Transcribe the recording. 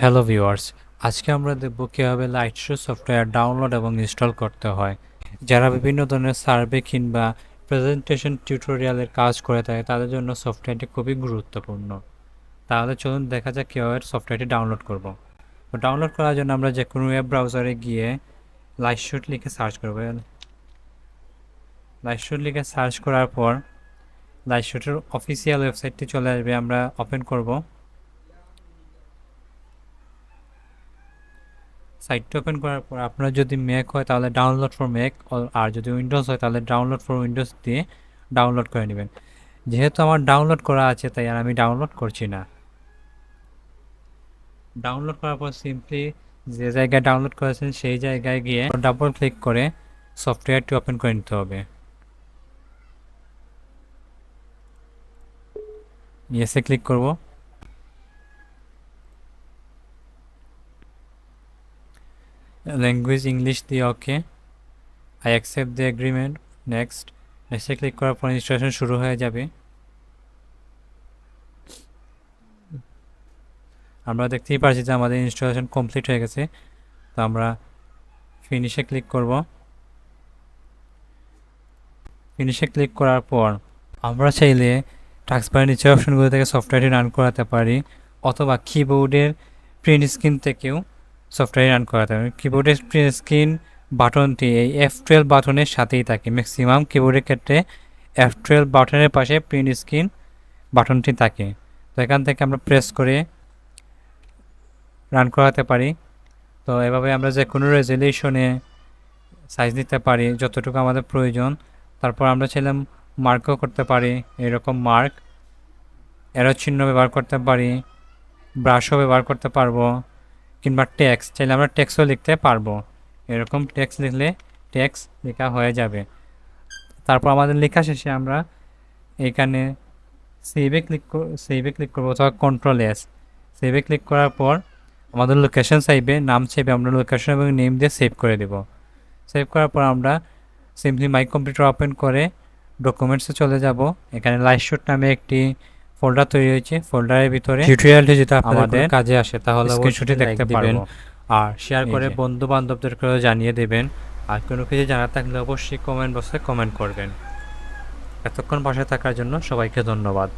Hello viewers, আজকে আমরা দেখব কীভাবে লাইটশো সফটওয়্যার ডাউনলোড এবং ইনস্টল করতে হয়। যারা বিভিন্ন ধরনের সার্ভে কিংবা প্রেজেন্টেশন টিউটোরিয়ালের কাজ করে থাকে তাদের জন্য সফটওয়্যারটি খুবই গুরুত্বপূর্ণ। তাহলে চলুন দেখা যাক কীভাবে সফটওয়্যারটি ডাউনলোড করব। তো ডাউনলোড করার জন্য আমরা যে কোনো ওয়েব ব্রাউজারে গিয়ে লাইটশট লিখে সার্চ করব। লাইটশট লিখে সার্চ করার পর লাইটশটের অফিসিয়াল ওয়েবসাইটটি চলে আসবে, আমরা ওপেন করব। সাইটটা ওপেন করার পর আপনার যদি ম্যাক হয় তাহলে ডাউনলোড ফর ম্যাক, আর যদি উইন্ডোজ হয় তাহলে ডাউনলোড ফর উইন্ডোজ দিয়ে ডাউনলোড করে নেবেন। যেহেতু আমার ডাউনলোড করা আছে তাই আর আমি ডাউনলোড করছি না। ডাউনলোড করার পর সিম্পলি যে জায়গায় ডাউনলোড করেছেন সেই জায়গায় গিয়ে ডাবল ক্লিক করে সফটওয়্যারটি ওপেন করে নিতে হবে। ইয়েসে ক্লিক করব। ল্যাঙ্গুয়েজ ইংলিশ দিয়ে okay, I accept the agreement, next. নেক্সটে ক্লিক করার পর ইনস্টলেশন শুরু হয়ে যাবে। আমরা দেখতেই পাচ্ছি যে আমাদের ইনস্টলেশন কমপ্লিট হয়ে গেছে। তো আমরা ফিনিশে ক্লিক করব। ফিনিশে ক্লিক করার পর আমরা চাইলে টাস্কবারের নিচের অপশনগুলো থেকে সফটওয়্যারটি রান করাতে পারি, অথবা কিবোর্ডের প্রিন্ট স্ক্রিন থেকেও সফটওয়্যার রান করাতে পারি। কিবোর্ডের প্রিন্ট স্ক্রিন বাটনটি এই F12 বাটনের সাথেই থাকে। ম্যাক্সিমাম কিবোর্ডের ক্ষেত্রে F12 বাটনের পাশে প্রিন্ট স্ক্রিন বাটনটি থাকে। তো এখান থেকে আমরা প্রেস করে রান করাতে পারি। তো এভাবে আমরা যে কোনো রেজলিউশনে সাইজ নিতে পারি যতটুকু আমাদের প্রয়োজন। তারপর আমরা চাইলাম মার্কও করতে পারি, এরকম মার্ক, এরো চিহ্ন ব্যবহার করতে পারি, ব্রাশও ব্যবহার করতে পারবো, কিংবা টেক্সট চাইলে আমরা টেক্সটও লিখতে পারবো। এরকম টেক্সট লিখলে টেক্সট লেখা হয়ে যাবে। তারপর আমাদের লেখা শেষে আমরা এখানে সেভে ক্লিক করবো অথবা কন্ট্রোল-S। সেভে ক্লিক করার পর আমাদের লোকেশন চাইবে, নাম চাইবে, আমরা লোকেশন এবং নেম দিয়ে সেভ করে দেব। সেভ করার পর আমরা সিম্পলি মাই কম্পিউটার ওপেন করে ডকুমেন্টসে চলে যাব। এখানে লাইটশট নামে একটি ফোল্ডার তৈরি হয়েছে। ফোল্ডারের ভিতরে টিউটোরিয়ালটি যেটা আমাদের কাজে আসে তাহলে স্ক্রিনশটে দেখতে পারবেন, আর শেয়ার করে বন্ধু বান্ধবদেরকেও জানিয়ে দেবেন। আর কোনো কিছু জানার থাকলে অবশ্যই কমেন্ট বক্সে কমেন্ট করবেন। এতক্ষণ পাশে থাকার জন্য সবাইকে ধন্যবাদ।